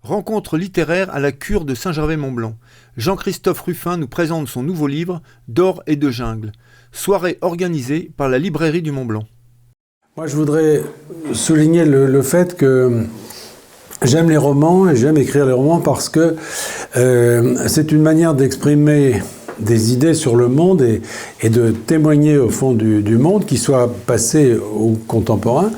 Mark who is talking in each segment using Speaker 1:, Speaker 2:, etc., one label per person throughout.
Speaker 1: Rencontre littéraire à la cure de Saint-Gervais-Mont-Blanc. Jean-Christophe Ruffin nous présente son nouveau livre « D'or et de jungle ». Soirée organisée par la librairie du Mont-Blanc.
Speaker 2: Moi, je voudrais souligner le fait que j'aime les romans et j'aime écrire les romans parce que c'est une manière d'exprimer des idées sur le monde et de témoigner au fond du monde, qui soit passé ou contemporain,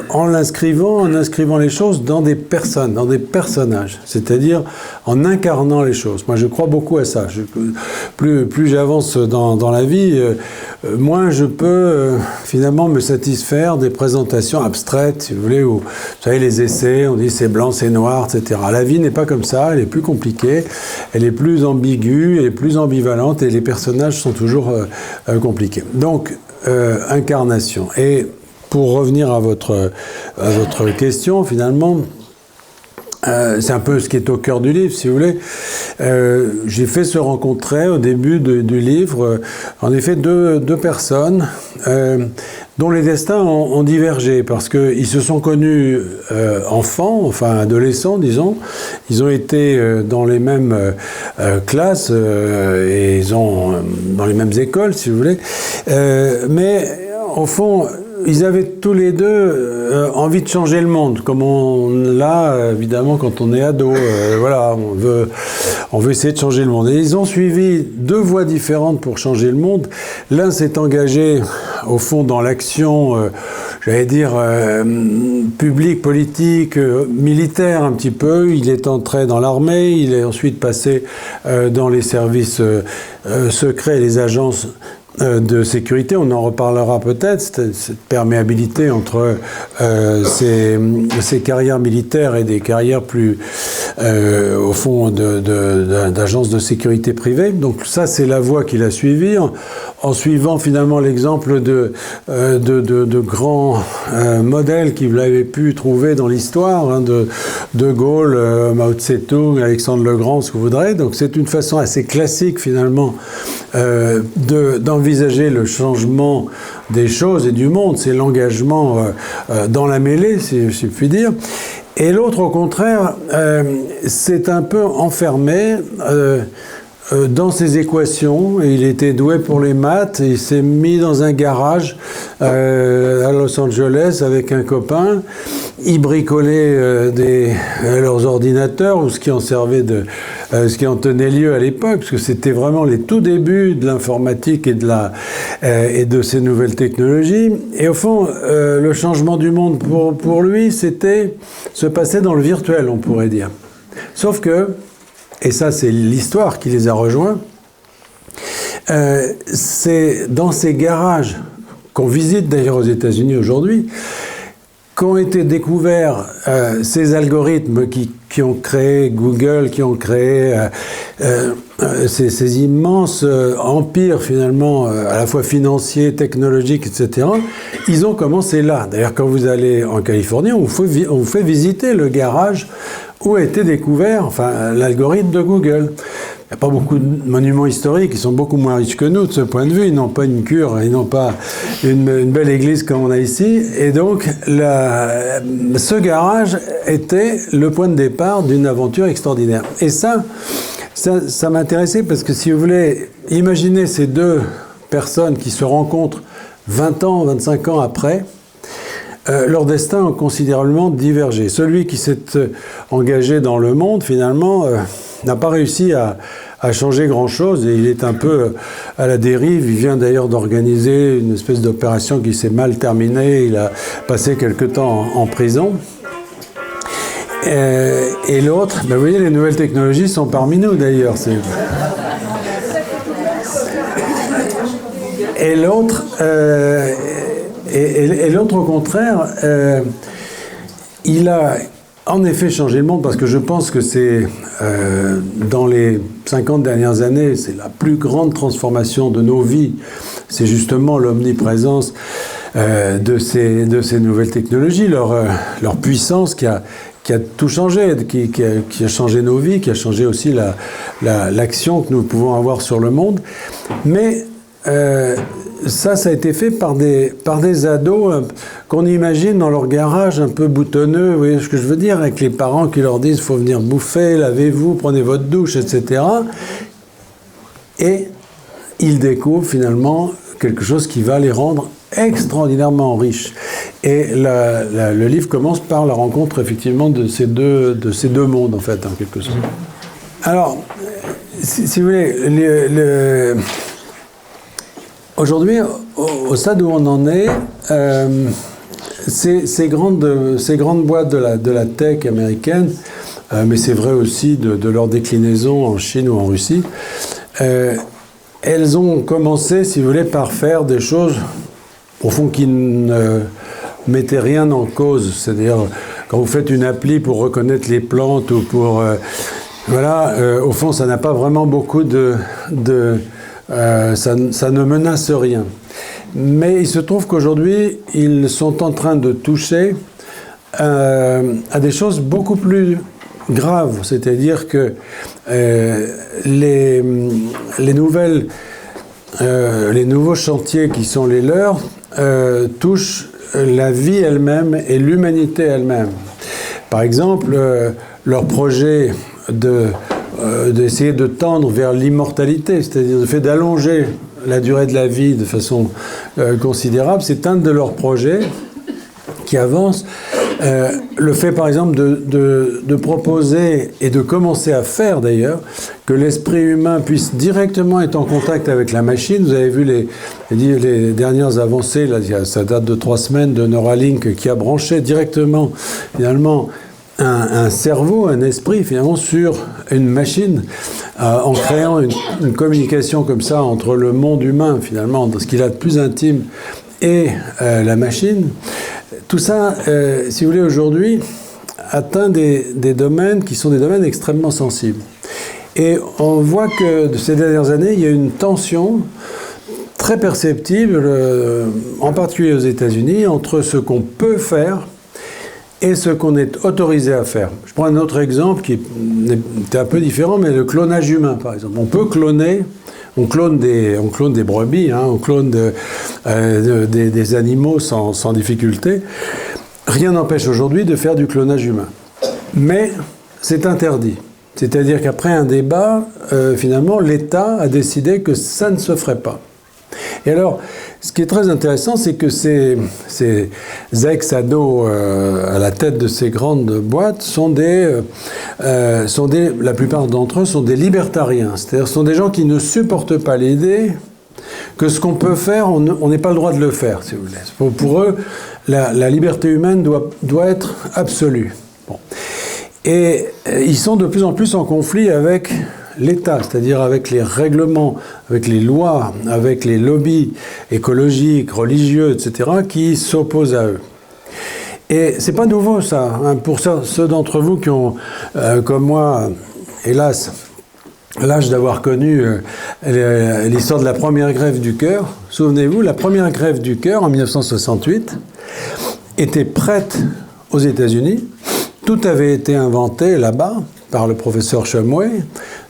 Speaker 2: en inscrivant les choses dans des personnes, dans des personnages, c'est-à-dire en incarnant les choses. Moi, je crois beaucoup à ça. Plus j'avance dans la vie, moins je peux finalement me satisfaire des présentations abstraites, si vous voulez, où, vous savez, les essais, on dit c'est blanc, c'est noir, etc. La vie n'est pas comme ça, elle est plus compliquée, elle est plus ambiguë, elle est plus ambivalente, et les personnages sont toujours compliqués. Donc, incarnation. Et pour revenir à votre question, finalement, c'est un peu ce qui est au cœur du livre, si vous voulez. J'ai fait se rencontrer au début du livre, en effet, deux personnes dont les destins ont divergé, parce qu'ils se sont connus enfants, enfin adolescents, disons. Ils ont été dans les mêmes classes et ils ont dans les mêmes écoles, si vous voulez. Mais au fond, ils avaient tous les deux envie de changer le monde, comme on l'a évidemment quand on est ado. Voilà, on veut essayer de changer le monde. Et ils ont suivi deux voies différentes pour changer le monde. L'un s'est engagé au fond dans l'action, j'allais dire publique, politique, militaire un petit peu. Il est entré dans l'armée, il est ensuite passé dans les services secrets, les agences de sécurité. On en reparlera peut-être, cette perméabilité entre ces carrières militaires et des carrières plus au fond d'agences de sécurité privées. Donc ça, c'est la voie qu'il a suivie en suivant finalement l'exemple de grands modèles qu'il avait pu trouver dans l'histoire, hein, de Gaulle, Mao Tse-tung, Alexandre le Grand, ce que vous voudrez. Donc c'est une façon assez classique finalement d'envisager le changement des choses et du monde. C'est l'engagement dans la mêlée, si je puis dire. Et l'autre, au contraire, s'est un peu enfermé dans ses équations. Il était doué pour les maths, et il s'est mis dans un garage à Los Angeles avec un copain. Il bricolait leurs ordinateurs, ou ce qui en servait ce qui en tenait lieu à l'époque, parce que c'était vraiment les tout débuts de l'informatique et de ces nouvelles technologies. Et au fond, le changement du monde pour lui, c'était se passer dans le virtuel, on pourrait dire. Sauf que, et ça c'est l'histoire qui les a rejoints, c'est dans ces garages qu'on visite d'ailleurs aux États-Unis aujourd'hui, qu'ont été découverts ces algorithmes qui ont créé Google, qui ont créé ces immenses empires finalement, à la fois financiers, technologiques, etc. Ils ont commencé là. D'ailleurs, quand vous allez en Californie, on vous fait visiter le garage où a été découvert l'algorithme de Google. Il n'y a pas beaucoup de monuments historiques, ils sont beaucoup moins riches que nous de ce point de vue, ils n'ont pas une cure, ils n'ont pas une belle église comme on a ici, et donc ce garage était le point de départ d'une aventure extraordinaire. Et ça m'intéressait parce que, si vous voulez, imaginez ces deux personnes qui se rencontrent 20 ans, 25 ans après, leurs destins ont considérablement divergé. Celui qui s'est engagé dans le monde, finalement, n'a pas réussi à changer grand-chose, et il est un peu à la dérive. Il vient d'ailleurs d'organiser une espèce d'opération qui s'est mal terminée. Il a passé quelque temps en prison. Et l'autre, vous voyez, les nouvelles technologies sont parmi nous d'ailleurs. Et l'autre... Et l'autre, au contraire, il a en effet changé le monde, parce que je pense que c'est, dans les 50 dernières années, c'est la plus grande transformation de nos vies. C'est justement l'omniprésence de ces nouvelles technologies, leur puissance qui a tout changé, qui a changé nos vies, qui a changé aussi l'action que nous pouvons avoir sur le monde. Mais ça a été fait par des ados qu'on imagine dans leur garage un peu boutonneux, vous voyez ce que je veux dire, avec les parents qui leur disent « il faut venir bouffer, lavez-vous, prenez votre douche, etc. » Et ils découvrent finalement quelque chose qui va les rendre extraordinairement riches. Et le livre commence par la rencontre effectivement de ces deux mondes, en fait, en quelque sorte. Alors, si vous voulez, aujourd'hui, au stade où on en est, ces grandes boîtes de la tech américaine, mais c'est vrai aussi de leur déclinaison en Chine ou en Russie, elles ont commencé, si vous voulez, par faire des choses, au fond, qui ne mettaient rien en cause. C'est-à-dire, quand vous faites une appli pour reconnaître les plantes ou pour... voilà, au fond, ça n'a pas vraiment beaucoup ça ne menace rien. Mais il se trouve qu'aujourd'hui, ils sont en train de toucher à des choses beaucoup plus graves. C'est-à-dire que les nouveaux chantiers qui sont les leurs touchent la vie elle-même et l'humanité elle-même. Par exemple, leur projet d'essayer de tendre vers l'immortalité, c'est-à-dire le fait d'allonger la durée de la vie de façon considérable, c'est un de leurs projets qui avance. Le fait, par exemple, de proposer et de commencer à faire, d'ailleurs, que l'esprit humain puisse directement être en contact avec la machine. Vous avez vu les dernières avancées, là, ça date de 3 semaines, de Neuralink, qui a branché directement, finalement, un cerveau, un esprit, finalement, sur une machine, en créant une communication comme ça entre le monde humain, finalement, dans ce qu'il a de plus intime, et la machine. Tout ça, si vous voulez, aujourd'hui, atteint des domaines qui sont des domaines extrêmement sensibles. Et on voit que ces dernières années, il y a une tension très perceptible, en particulier aux États-Unis, entre ce qu'on peut faire et ce qu'on est autorisé à faire. Je prends un autre exemple qui est un peu différent, mais le clonage humain, par exemple. On peut cloner, on clone des brebis, hein, on clone des animaux sans difficulté. Rien n'empêche aujourd'hui de faire du clonage humain. Mais c'est interdit. C'est-à-dire qu'après un débat, finalement, l'État a décidé que ça ne se ferait pas. Et alors, ce qui est très intéressant, c'est que ces ex-ados à la tête de ces grandes boîtes la plupart d'entre eux sont des libertariens. C'est-à-dire sont des gens qui ne supportent pas l'idée que ce qu'on peut faire, on n'est pas le droit de le faire, si vous voulez. Pour eux, la liberté humaine doit être absolue. Bon. Et ils sont de plus en plus en conflit avec l'État, c'est-à-dire avec les règlements, avec les lois, avec les lobbies écologiques, religieux, etc., qui s'opposent à eux. Et c'est pas nouveau, ça. Hein, pour ceux d'entre vous qui ont, comme moi, hélas, l'âge d'avoir connu l'histoire de la première grève du cœur, souvenez-vous, la première grève du cœur, en 1968, était prête aux États-Unis. Tout avait été inventé là-bas par le professeur Shumway.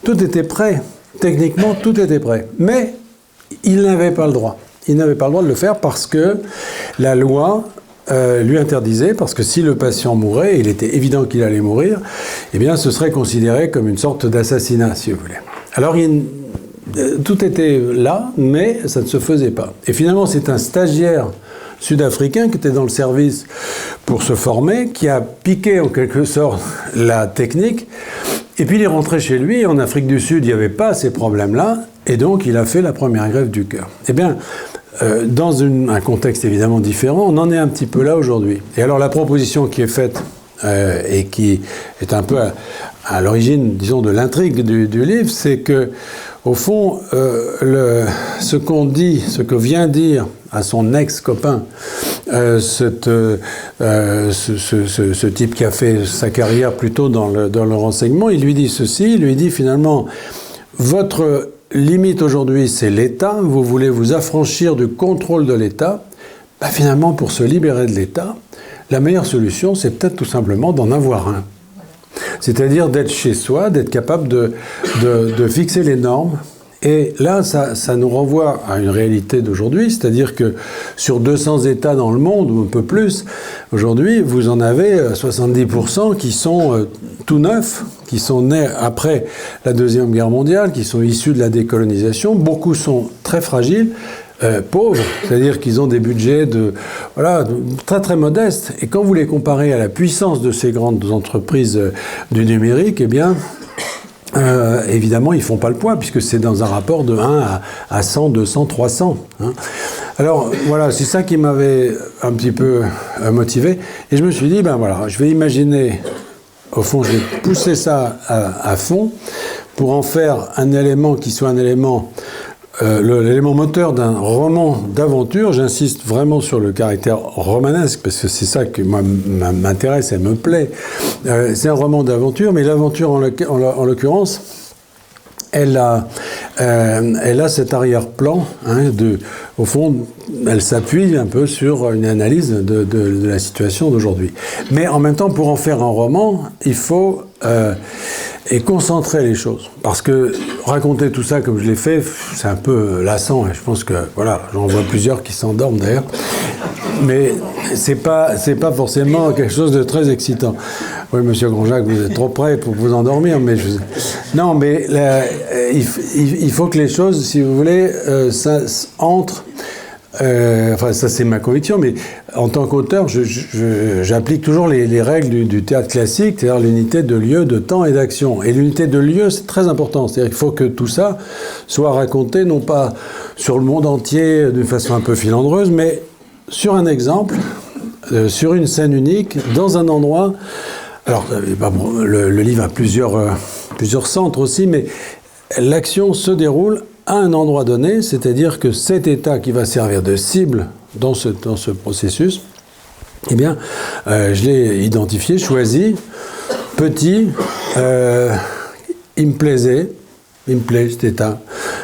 Speaker 2: Tout était prêt. Techniquement, tout était prêt. Mais il n'avait pas le droit. Il n'avait pas le droit de le faire parce que la loi lui interdisait, parce que si le patient mourait, il était évident qu'il allait mourir, eh bien ce serait considéré comme une sorte d'assassinat, si vous voulez. Alors tout était là, mais ça ne se faisait pas. Et finalement, c'est un stagiaire sud-africain qui était dans le service pour se former, qui a piqué en quelque sorte la technique, et puis il est rentré chez lui. En Afrique du Sud, il n'y avait pas ces problèmes-là, et donc il a fait la première grève du cœur. Eh bien, dans un contexte évidemment différent, on en est un petit peu là aujourd'hui. Et alors la proposition qui est faite, et qui est un peu à l'origine, disons, de l'intrigue du livre, c'est que, au fond, ce que vient dire à son ex-copain, ce type qui a fait sa carrière plutôt dans le renseignement, il lui dit ceci, il lui dit finalement, votre limite aujourd'hui, c'est l'État, vous voulez vous affranchir du contrôle de l'État, ben finalement, pour se libérer de l'État, la meilleure solution, c'est peut-être tout simplement d'en avoir un. C'est-à-dire d'être chez soi, d'être capable de fixer les normes Et là, ça nous renvoie à une réalité d'aujourd'hui, c'est-à-dire que sur 200 États dans le monde, ou un peu plus, aujourd'hui, vous en avez 70% qui sont tout neufs, qui sont nés après la Deuxième Guerre mondiale, qui sont issus de la décolonisation. Beaucoup sont très fragiles, pauvres, c'est-à-dire qu'ils ont des budgets très très modestes. Et quand vous les comparez à la puissance de ces grandes entreprises du numérique, eh bien, évidemment, ils ne font pas le poids, puisque c'est dans un rapport de 1 à 100, 200, 300. Hein. Alors, voilà, c'est ça qui m'avait un petit peu motivé. Et je me suis dit, ben voilà, je vais imaginer, au fond, je vais pousser ça à fond, pour en faire un élément qui soit un élément... l'élément moteur d'un roman d'aventure. J'insiste vraiment sur le caractère romanesque, parce que c'est ça qui m'intéresse et me plaît. C'est un roman d'aventure, mais l'aventure, en l'occurrence, elle a cet arrière-plan, hein, au fond, elle s'appuie un peu sur une analyse de la situation d'aujourd'hui. Mais en même temps, pour en faire un roman, il faut concentrer les choses. Parce que raconter tout ça comme je l'ai fait, c'est un peu lassant. Et je pense que, voilà, j'en vois plusieurs qui s'endorment d'ailleurs. Mais c'est pas forcément quelque chose de très excitant. Oui, monsieur Grandjacques, vous êtes trop près pour vous endormir, mais non, mais il faut que les choses, si vous voulez, ça entrent. Enfin, ça c'est ma conviction, mais en tant qu'auteur, j'applique toujours les règles du théâtre classique, c'est-à-dire l'unité de lieu, de temps et d'action. Et l'unité de lieu, c'est très important. C'est-à-dire qu'il faut que tout ça soit raconté, non pas sur le monde entier d'une façon un peu filandreuse, mais sur un exemple, sur une scène unique, dans un endroit. Alors, le livre a plusieurs centres aussi, mais l'action se déroule à un endroit donné, c'est-à-dire que cet état qui va servir de cible dans ce processus, eh bien, je l'ai identifié, choisi, petit, il me plaît cet état.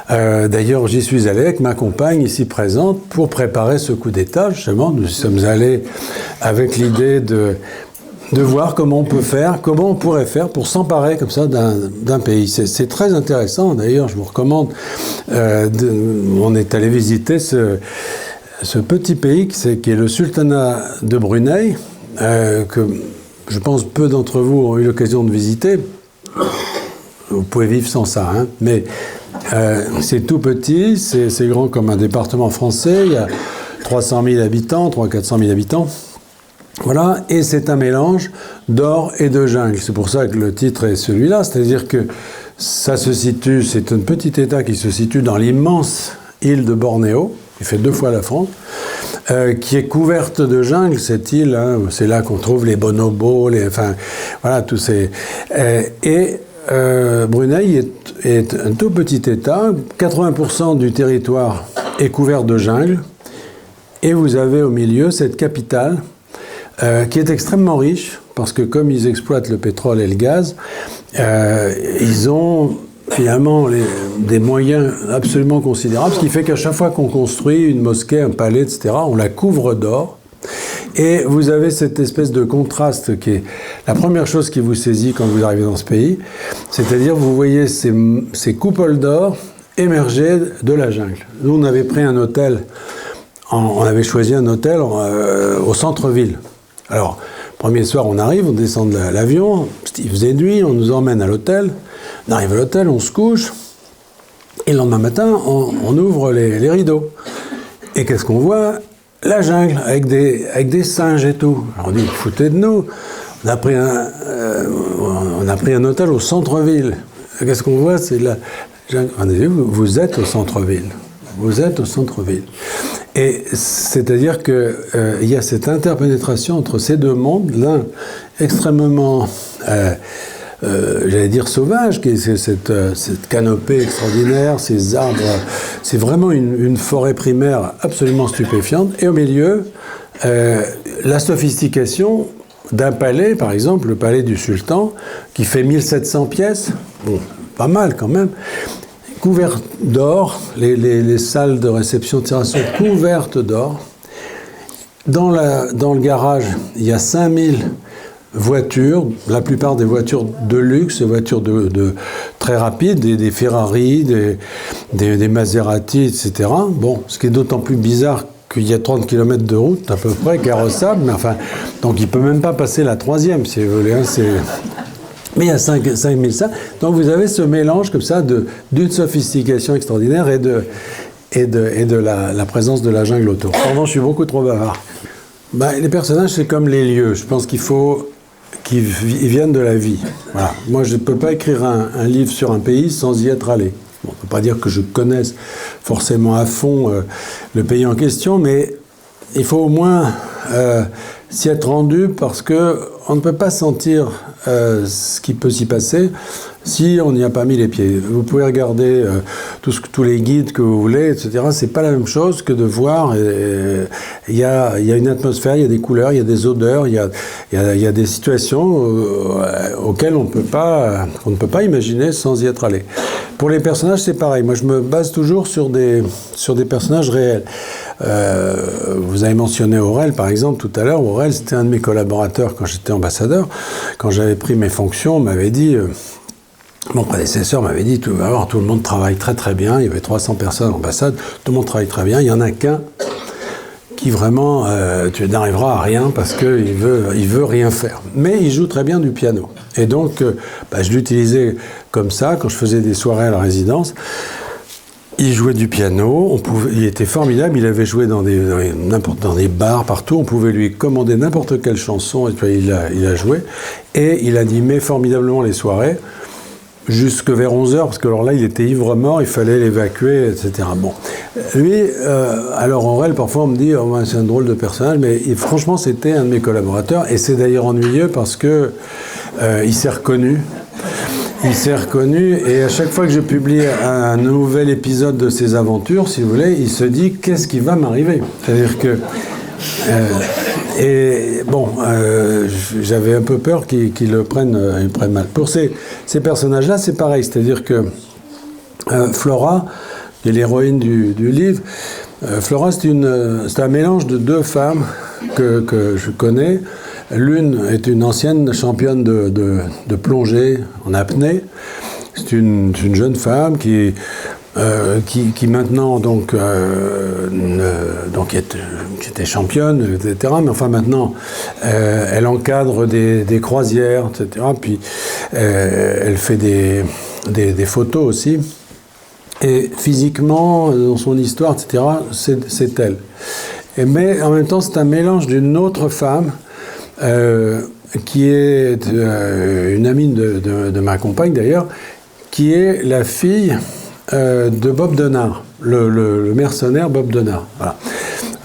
Speaker 2: D'ailleurs, j'y suis allé avec ma compagne ici présente pour préparer ce coup d'état, justement. Nous sommes allés avec l'idée de voir comment on pourrait faire pour s'emparer comme ça d'un pays. C'est très intéressant, d'ailleurs, je vous recommande, on est allé visiter ce petit pays qui est le sultanat de Brunei, que je pense peu d'entre vous ont eu l'occasion de visiter. Vous pouvez vivre sans ça, hein, mais c'est tout petit, c'est grand comme un département français, il y a 300 000 habitants, 400 000 habitants. Voilà, et c'est un mélange d'or et de jungle. C'est pour ça que le titre est celui-là, c'est-à-dire que ça se situe, c'est un petit État qui se situe dans l'immense île de Bornéo, qui fait 2 fois la France, qui est couverte de jungle, cette île, hein, c'est là qu'on trouve les bonobos, voilà, tous ces... Brunei est un tout petit État, 80% du territoire est couvert de jungle, et vous avez au milieu cette capitale, qui est extrêmement riche, parce que comme ils exploitent le pétrole et le gaz, ils ont finalement des moyens absolument considérables, ce qui fait qu'à chaque fois qu'on construit une mosquée, un palais, etc., on la couvre d'or. Et vous avez cette espèce de contraste qui est la première chose qui vous saisit quand vous arrivez dans ce pays, c'est-à-dire vous voyez ces coupoles d'or émerger de la jungle. Nous, on avait pris un hôtel, on avait choisi un hôtel au centre-ville. Alors, premier soir, on arrive, on descend de l'avion, il faisait nuit, on nous emmène à l'hôtel, on arrive à l'hôtel, on se couche, et le lendemain matin, on ouvre les rideaux. Et qu'est-ce qu'on voit? La jungle, avec des singes et tout. Alors on dit, foutez de nous, on a pris un hôtel au centre-ville. Qu'est-ce qu'on voit? C'est la jungle. On dit, vous êtes au centre-ville. Vous êtes au centre-ville. Et c'est-à-dire qu'il y a cette interpénétration entre ces deux mondes, l'un extrêmement, j'allais dire sauvage, qui est cette canopée extraordinaire, ces arbres, c'est vraiment une forêt primaire absolument stupéfiante, et au milieu, la sophistication d'un palais, par exemple, le palais du sultan, qui fait 1700 pièces, bon, pas mal quand même, couvertes d'or, les salles de réception de sont couvertes d'or. Dans le garage, il y a 5000 voitures, la plupart des voitures de luxe, des voitures de très rapides, des Ferrari, des Maserati, etc. Bon, ce qui est d'autant plus bizarre qu'il y a 30 km de route à peu près, carrossable, mais enfin, donc il ne peut même pas passer la 3e, si vous voulez. Hein, mais il y a 5005. Donc vous avez ce mélange comme ça d'une sophistication extraordinaire et de la présence de la jungle autour. Pardon, je suis beaucoup trop bavard. Les personnages, c'est comme les lieux. Je pense qu'il faut qu'ils viennent de la vie. Voilà. Moi, je ne peux pas écrire un livre sur un pays sans y être allé. Bon, on ne peut pas dire que je connaisse forcément à fond le pays en question, mais il faut au moins s'y être rendu parce qu'on ne peut pas sentir ce qui peut s'y passer si on n'y a pas mis les pieds. Vous pouvez regarder tous les guides que vous voulez, etc. C'est pas la même chose que de voir. Il y a une atmosphère, il y a des couleurs, il y a des odeurs, il y a des situations auxquelles on ne peut pas imaginer sans y être allé. Pour les personnages, c'est pareil. Moi, je me base toujours sur des personnages réels. Vous avez mentionné Aurel, par exemple, tout à l'heure. Aurel, c'était un de mes collaborateurs quand j'étais ambassadeur. Quand j'avais pris mes fonctions, on m'avait dit... Mon prédécesseur m'avait dit, tout le monde travaille très très bien, il y avait 300 personnes en ambassade, tout le monde travaille très bien, il n'y en a qu'un qui vraiment, tu n'arriveras à rien parce qu'il veut rien faire. Mais il joue très bien du piano. Et donc, je l'utilisais comme ça, quand je faisais des soirées à la résidence. Il jouait du piano, il était formidable, il avait joué dans des bars partout, on pouvait lui commander n'importe quelle chanson, et puis il a joué. Et il animait formidablement les soirées. Jusque vers 11h, parce que alors là, il était ivre-mort, il fallait l'évacuer, etc. Bon. Lui, alors Aurel, parfois on me dit, c'est un drôle de personnage, mais franchement, c'était un de mes collaborateurs, et c'est d'ailleurs ennuyeux parce que il s'est reconnu. Il s'est reconnu, et à chaque fois que je publie un nouvel épisode de ses aventures, si vous voulez, il se dit, qu'est-ce qui va m'arriver ? C'est-à-dire que... j'avais un peu peur qu'ils le prennent mal. Pour ces personnages-là, c'est pareil. C'est-à-dire que Flora, qui est l'héroïne du livre, Flora, c'est un mélange de deux femmes que je connais. L'une est une ancienne championne de plongée en apnée. C'est une jeune femme qui maintenant donc qui était championne, etc. Mais enfin maintenant, elle encadre des croisières, etc. Puis elle fait des photos aussi. Et physiquement, dans son histoire, etc., c'est elle. Mais en même temps, c'est un mélange d'une autre femme qui est une amie de ma compagne d'ailleurs, qui est la fille de Bob Denard, le mercenaire Bob Denard. Voilà.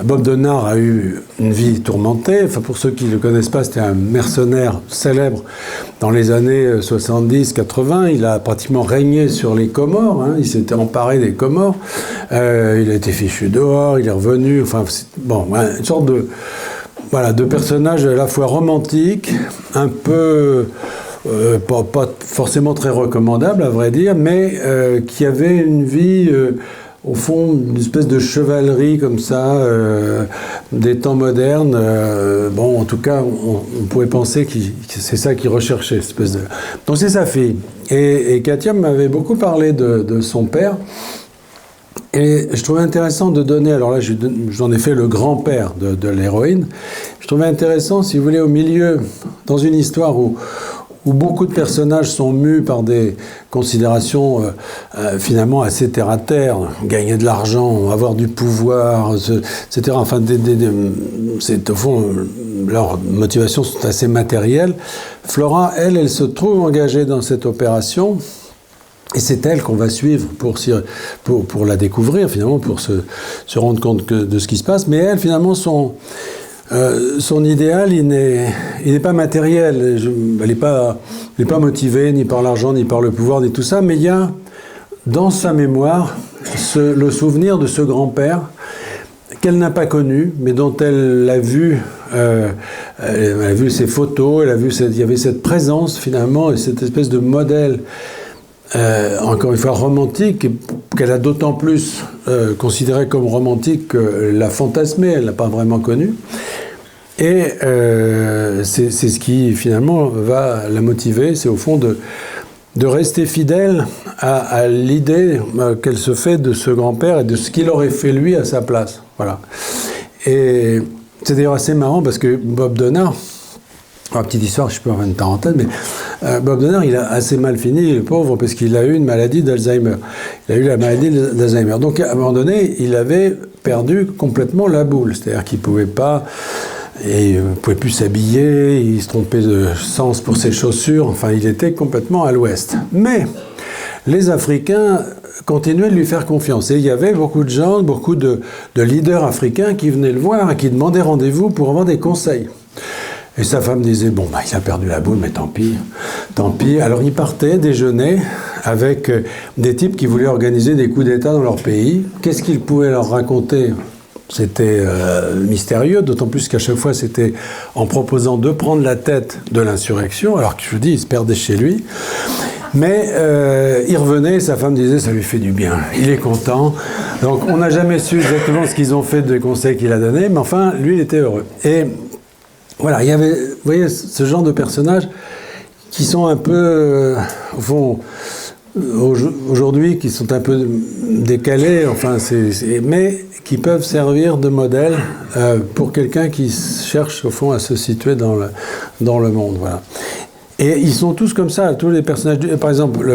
Speaker 2: Bob Denard a eu une vie tourmentée. Enfin, pour ceux qui ne le connaissent pas, c'était un mercenaire célèbre dans les années 70-80. Il a pratiquement régné sur les Comores. Hein. Il s'était emparé des Comores. Il a été fichu dehors. Il est revenu. Enfin, une sorte de personnage à la fois romantique, un peu... pas forcément très recommandable, à vrai dire, mais qui avait une vie, au fond, une espèce de chevalerie comme ça, des temps modernes. En tout cas, on pouvait penser que c'est ça qu'il recherchait, espèce de... Donc c'est sa fille. Et Katia m'avait beaucoup parlé de son père. Et je trouvais intéressant de donner, alors là j'en ai fait le grand-père de l'héroïne, je trouvais intéressant, si vous voulez, au milieu, dans une histoire où beaucoup de personnages sont mus par des considérations finalement assez terre-à-terre, gagner de l'argent, avoir du pouvoir, etc. Enfin, au fond, leurs motivations sont assez matérielles. Flora, elle se trouve engagée dans cette opération, et c'est elle qu'on va suivre pour la découvrir, finalement, pour se rendre compte de ce qui se passe. Mais elle, finalement, son idéal, il n'est pas matériel. Elle n'est pas motivée ni par l'argent, ni par le pouvoir, ni tout ça. Mais il y a, dans sa mémoire, le souvenir de ce grand-père qu'elle n'a pas connu, mais dont elle a vu, ses photos, il y avait cette présence, finalement, et cette espèce de modèle, encore une fois romantique, qu'elle a d'autant plus considéré comme romantique que la fantasmée, elle ne l'a pas vraiment connue. Et c'est ce qui finalement va la motiver, c'est au fond de rester fidèle à l'idée qu'elle se fait de ce grand-père et de ce qu'il aurait fait lui à sa place. Voilà. Et c'est d'ailleurs assez marrant parce que Bob Donner, petite histoire, je peux en faire une parenthèse, mais Bob Donner, il a assez mal fini, le pauvre, parce qu'il a eu une maladie d'Alzheimer. Il a eu la maladie d'Alzheimer. Donc, à un moment donné, il avait perdu complètement la boule. C'est-à-dire qu'il ne pouvait pas... Et il ne pouvait plus s'habiller, il se trompait de sens pour ses chaussures, enfin, il était complètement à l'ouest. Mais les Africains continuaient de lui faire confiance. Et il y avait beaucoup de gens, beaucoup de leaders africains qui venaient le voir et qui demandaient rendez-vous pour avoir des conseils. Et sa femme disait, bon, bah, il a perdu la boule, mais tant pis, tant pis. Alors il partait déjeuner avec des types qui voulaient organiser des coups d'État dans leur pays. Qu'est-ce qu'ils pouvaient leur raconter ? C'était mystérieux, d'autant plus qu'à chaque fois, c'était en proposant de prendre la tête de l'insurrection, alors que je vous dis, il se perdait chez lui. Mais il revenait, sa femme disait, ça lui fait du bien, il est content. Donc on n'a jamais su exactement ce qu'ils ont fait des conseils qu'il a donnés, mais enfin, lui, il était heureux. Et voilà, il y avait, vous voyez, ce genre de personnages qui sont un peu, au fond, aujourd'hui, qui sont un peu décalés, enfin, mais qui peuvent servir de modèle pour quelqu'un qui cherche, au fond, à se situer dans le monde. Voilà. Et ils sont tous comme ça, tous les personnages. Par exemple,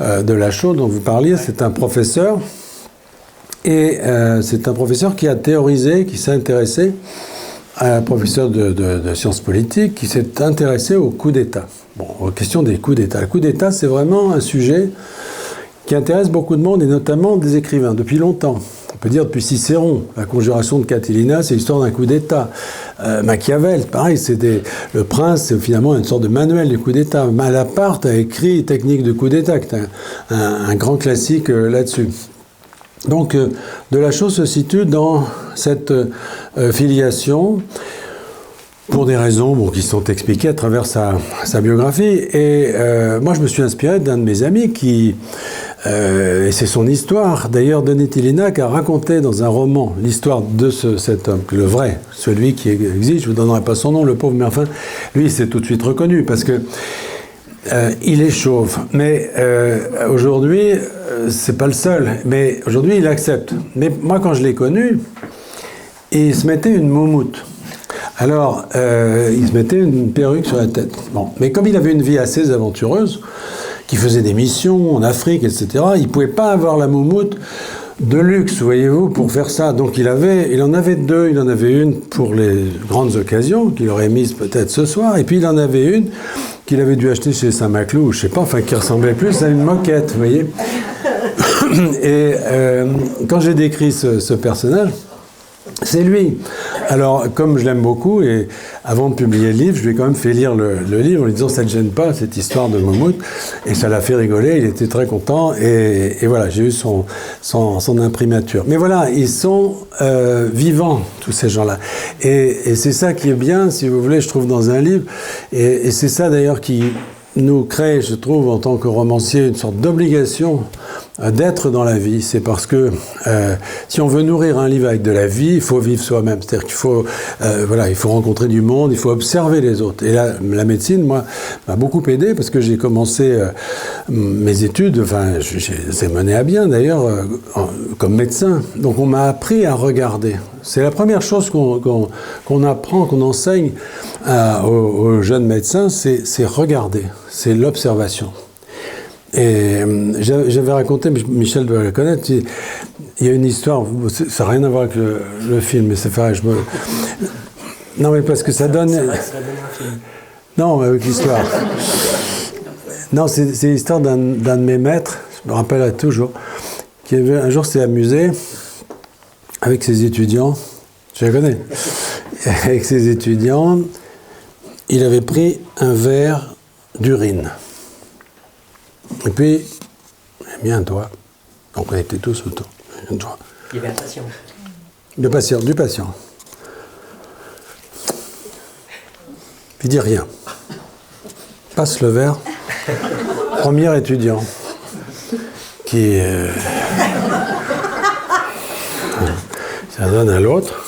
Speaker 2: de Lachaud, dont vous parliez, c'est un professeur. Et c'est un professeur qui a théorisé, qui s'est intéressé, un professeur de sciences politiques, qui s'est intéressé aux coups d'État. Bon, aux questions des coups d'État. Le coup d'État, c'est vraiment un sujet qui intéresse beaucoup de monde, et notamment des écrivains, depuis longtemps. On peut dire depuis Cicéron, la conjuration de Catilina, c'est l'histoire d'un coup d'État. Machiavel, pareil, le prince, c'est finalement une sorte de manuel des coups d'État. Malaparte a écrit Technique de coup d'État, qui est un grand classique là-dessus. Donc, Delachaux se situe dans cette filiation pour des raisons qui sont expliquées à travers sa biographie. Et moi, je me suis inspiré d'un de mes amis qui... et c'est son histoire. D'ailleurs, Denis Tillinac a raconté dans un roman l'histoire de cet homme, le vrai, celui qui existe. Je ne vous donnerai pas son nom, le pauvre, mais enfin, lui, il s'est tout de suite reconnu parce que il est chauve. Mais aujourd'hui, c'est pas le seul. Mais aujourd'hui, il accepte. Mais moi, quand je l'ai connu, il se mettait une moumoute. Alors, il se mettait une perruque sur la tête. Bon. Mais comme il avait une vie assez aventureuse, qui faisait des missions en Afrique, etc., il ne pouvait pas avoir la moumoute de luxe, voyez-vous, pour faire ça. Donc il en avait deux. Il en avait une pour les grandes occasions, qu'il aurait mise peut-être ce soir, et puis il en avait une qu'il avait dû acheter chez Saint-Maclou, ou je ne sais pas, enfin qui ressemblait plus à une moquette, vous voyez. Et quand j'ai décrit ce personnage, c'est lui. Alors, comme je l'aime beaucoup, et avant de publier le livre, je lui ai quand même fait lire le livre en lui disant ça ne gêne pas, cette histoire de moumoute. Et ça l'a fait rigoler, il était très content. Et voilà, j'ai eu son imprimature. Mais voilà, ils sont vivants, tous ces gens-là. Et c'est ça qui est bien, si vous voulez, je trouve, dans un livre. Et c'est ça, d'ailleurs, qui nous crée, je trouve, en tant que romancier, une sorte d'obligation d'être dans la vie. C'est parce que si on veut nourrir un livre avec de la vie, il faut vivre soi-même. C'est-à-dire qu'il faut, il faut rencontrer du monde, il faut observer les autres. Et là, la médecine, moi, m'a beaucoup aidé parce que j'ai commencé mes études, enfin, j'ai mené à bien d'ailleurs, comme médecin. Donc on m'a appris à regarder. C'est la première chose qu'on apprend, qu'on enseigne aux jeunes médecins, c'est regarder, c'est l'observation. Et j'avais raconté, Michel doit le connaître, il y a une histoire, ça n'a rien à voir avec le film, mais c'est pareil, non, mais parce que ça donne... Non, avec l'histoire. Non, c'est l'histoire d'un de mes maîtres, je me rappelle toujours, qui un jour s'est amusé avec ses étudiants, je la connais, avec ses étudiants, il avait pris un verre d'urine. Et puis, il a mis un doigt. Donc on était tous autour. Un doigt.
Speaker 3: Il y avait un patient.
Speaker 2: Du patient. Puis il dit rien. Passe le verre. Premier étudiant qui ça donne à l'autre.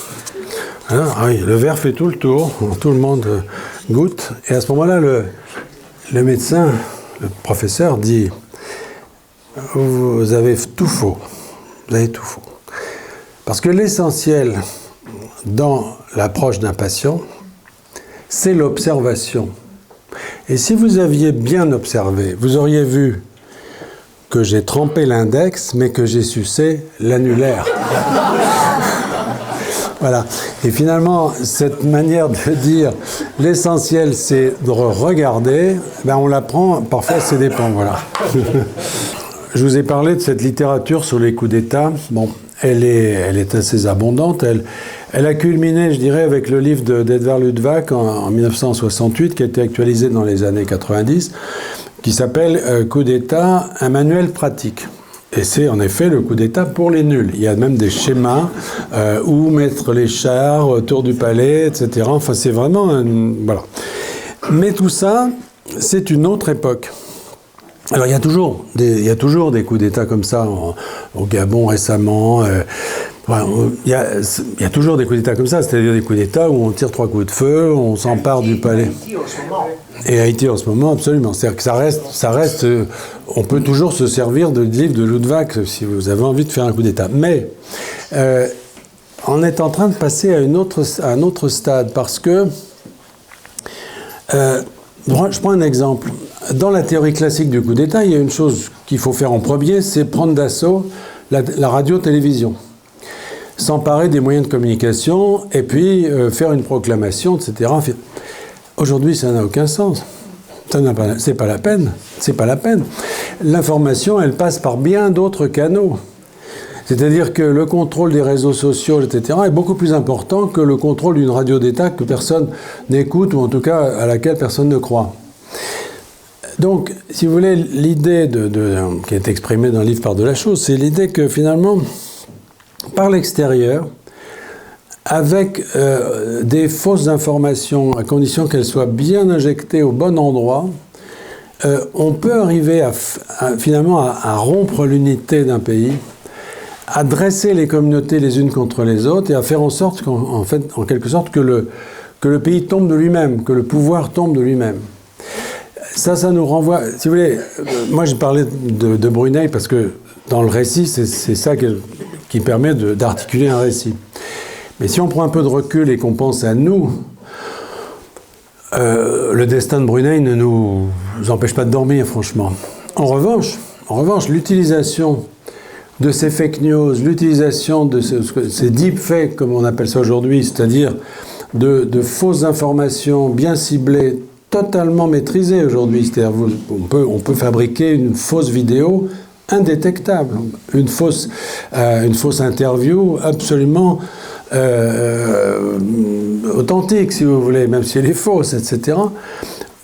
Speaker 2: Hein, ah oui, le verre fait tout le tour, tout le monde goûte. Et à ce moment-là, le médecin, le professeur dit « Vous avez tout faux. Vous avez tout faux. » Parce que l'essentiel dans l'approche d'un patient, c'est l'observation. Et si vous aviez bien observé, vous auriez vu que j'ai trempé l'index, mais que j'ai sucé l'annulaire. Voilà. Et finalement, cette manière de dire l'essentiel, c'est de regarder, ben on l'apprend, parfois c'est dépend, voilà. Je vous ai parlé de cette littérature sur les coups d'État. Bon, elle est assez abondante. Elle a culminé, je dirais, avec le livre d'Edvard Luttwak en 1968, qui a été actualisé dans les années 90, qui s'appelle « Coup d'État, un manuel pratique ». Et c'est en effet le coup d'État pour les nuls. Il y a même des schémas où mettre les chars autour du palais, etc. Enfin, c'est vraiment voilà. Mais tout ça, c'est une autre époque. Alors, il y a toujours des coups d'État comme ça, au Gabon récemment. Il y a toujours des coups d'État comme ça, c'est-à-dire des coups d'État où on tire 3 coups de feu, on s'empare du palais. Et Haïti en ce moment, absolument. C'est-à-dire que ça reste on peut toujours se servir du livre de Luttwak si vous avez envie de faire un coup d'État. Mais on est en train de passer à un autre stade parce que je prends un exemple. Dans la théorie classique du coup d'État, il y a une chose qu'il faut faire en premier, c'est prendre d'assaut la radio-télévision. S'emparer des moyens de communication et puis faire une proclamation, etc. Aujourd'hui, ça n'a aucun sens. C'est pas la peine. C'est pas la peine. L'information, elle passe par bien d'autres canaux. C'est-à-dire que le contrôle des réseaux sociaux, etc., est beaucoup plus important que le contrôle d'une radio d'État que personne n'écoute, ou en tout cas à laquelle personne ne croit. Donc, si vous voulez, l'idée qui est exprimée dans le livre Par de la chose, c'est l'idée que finalement, par l'extérieur, avec des fausses informations, à condition qu'elles soient bien injectées au bon endroit, on peut arriver finalement à rompre l'unité d'un pays, à dresser les communautés les unes contre les autres et à faire en sorte, en quelque sorte, que le pays tombe de lui-même, que le pouvoir tombe de lui-même. Ça nous renvoie... Si vous voulez, moi j'ai parlé de Brunei parce que dans le récit, c'est ça qui permet d'articuler un récit. Mais si on prend un peu de recul et qu'on pense à nous, le destin de Brunei ne nous empêche pas de dormir, franchement. En revanche, l'utilisation de ces fake news, l'utilisation de ces deepfakes, comme on appelle ça aujourd'hui, c'est-à-dire de fausses informations bien ciblées, totalement maîtrisées aujourd'hui. C'est-à-dire on peut fabriquer une fausse vidéo indétectable, une fausse interview absolument authentique, si vous voulez, même si elle est fausse, etc.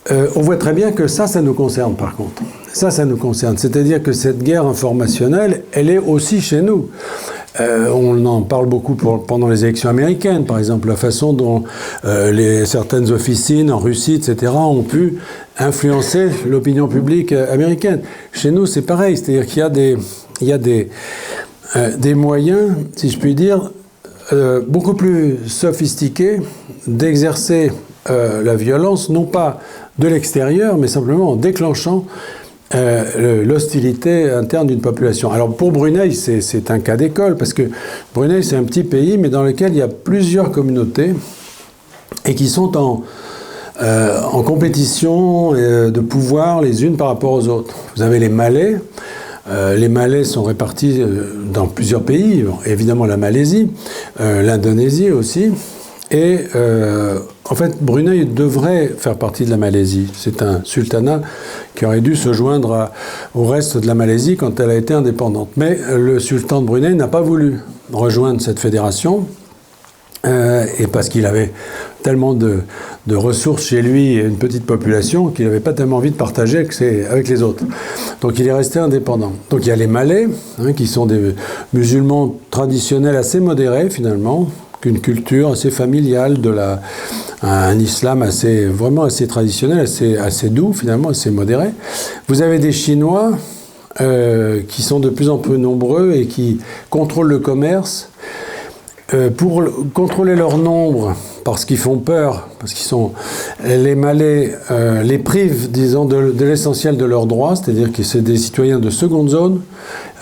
Speaker 2: On voit très bien que ça nous concerne, par contre. Ça nous concerne. C'est-à-dire que cette guerre informationnelle, elle est aussi chez nous. On en parle beaucoup pendant les élections américaines, par exemple, la façon dont certaines officines en Russie, etc., ont pu influencer l'opinion publique américaine. Chez nous, c'est pareil. C'est-à-dire qu'il y a des moyens, si je puis dire, beaucoup plus sophistiqués d'exercer la violence, non pas de l'extérieur, mais simplement en déclenchant l'hostilité interne d'une population. Alors pour Brunei, c'est un cas d'école, parce que Brunei, c'est un petit pays, mais dans lequel il y a plusieurs communautés et qui sont en compétition de pouvoir les unes par rapport aux autres. Vous avez les Malais. Les Malais sont répartis dans plusieurs pays, évidemment la Malaisie, l'Indonésie aussi. Et en fait, Brunei devrait faire partie de la Malaisie. C'est un sultanat qui aurait dû se joindre au reste de la Malaisie quand elle a été indépendante. Mais le sultan de Brunei n'a pas voulu rejoindre cette fédération, et parce qu'il avait tellement de ressources chez lui et une petite population qu'il n'avait pas tellement envie de partager avec les autres. Donc il est resté indépendant. Donc il y a les Malais, qui sont des musulmans traditionnels assez modérés finalement, qu'une culture assez familiale, un islam vraiment assez traditionnel, assez doux finalement, assez modéré. Vous avez des Chinois qui sont de plus en plus nombreux et qui contrôlent le commerce. pour contrôler leur nombre, parce qu'ils font peur, parce qu'ils sont les Malais les privent, disons, de l'essentiel de leurs droits, c'est-à-dire que c'est des citoyens de seconde zone,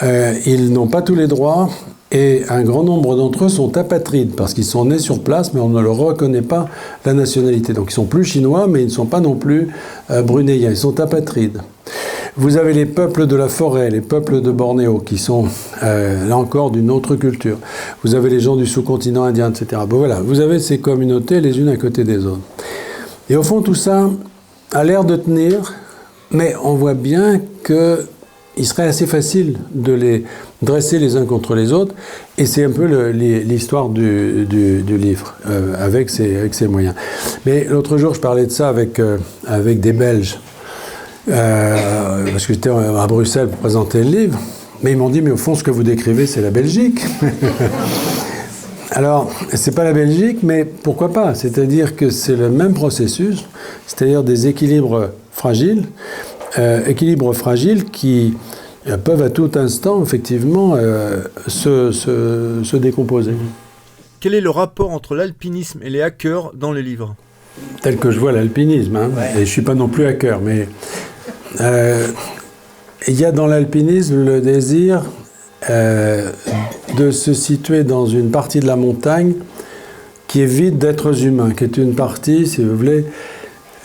Speaker 2: ils n'ont pas tous les droits, et un grand nombre d'entre eux sont apatrides, parce qu'ils sont nés sur place, mais on ne leur reconnaît pas la nationalité. Donc ils sont plus chinois, mais ils ne sont pas non plus brunéiens, ils sont apatrides. Vous avez les peuples de la forêt, les peuples de Bornéo, qui sont, là encore, d'une autre culture. Vous avez les gens du sous-continent indien, etc. Bon, voilà, vous avez ces communautés les unes à côté des autres. Et au fond, tout ça a l'air de tenir, mais on voit bien qu'il serait assez facile de les dresser les uns contre les autres, et c'est un peu l'histoire du livre, avec ses moyens. Mais l'autre jour, je parlais de ça avec des Belges, parce que j'étais à Bruxelles pour présenter le livre, mais ils m'ont dit, mais au fond, ce que vous décrivez, c'est la Belgique. Alors, c'est pas la Belgique, mais pourquoi pas? C'est-à-dire que c'est le même processus, c'est-à-dire des équilibres fragiles qui peuvent à tout instant, effectivement, se décomposer.
Speaker 1: Quel est le rapport entre l'alpinisme et les hackers dans le livre?
Speaker 2: Tel que je vois l'alpinisme, hein. Ouais. Et je ne suis pas non plus hacker, mais il y a dans l'alpinisme le désir de se situer dans une partie de la montagne qui est vide d'êtres humains, qui est une partie, si vous voulez,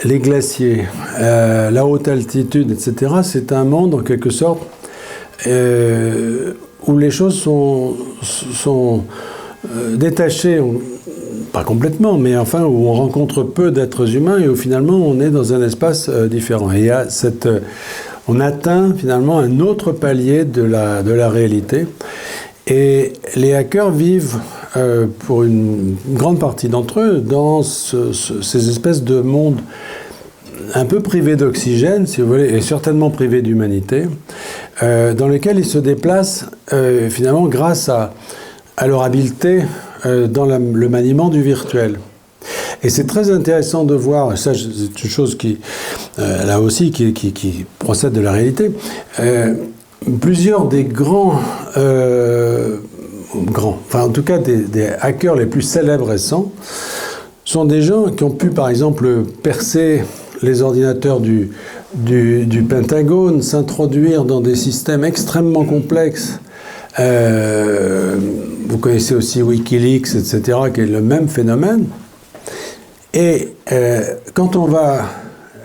Speaker 2: les glaciers, la haute altitude, etc. C'est un monde, en quelque sorte, où les choses sont détachées, pas complètement, mais enfin où on rencontre peu d'êtres humains et où finalement on est dans un espace différent. Et il y a on atteint finalement un autre palier de la réalité. Et les hackers vivent, pour une grande partie d'entre eux, dans ces espèces de mondes un peu privés d'oxygène, si vous voulez, et certainement privés d'humanité, dans lesquels ils se déplacent finalement grâce à leur habileté dans le maniement du virtuel. Et c'est très intéressant de voir, et ça c'est une chose qui, là aussi, qui procède de la réalité, plusieurs des enfin en tout cas des hackers les plus célèbres récents, sont des gens qui ont pu par exemple percer les ordinateurs du Pentagone, s'introduire dans des systèmes extrêmement complexes. Vous connaissez aussi Wikileaks, etc., qui est le même phénomène. Et quand on va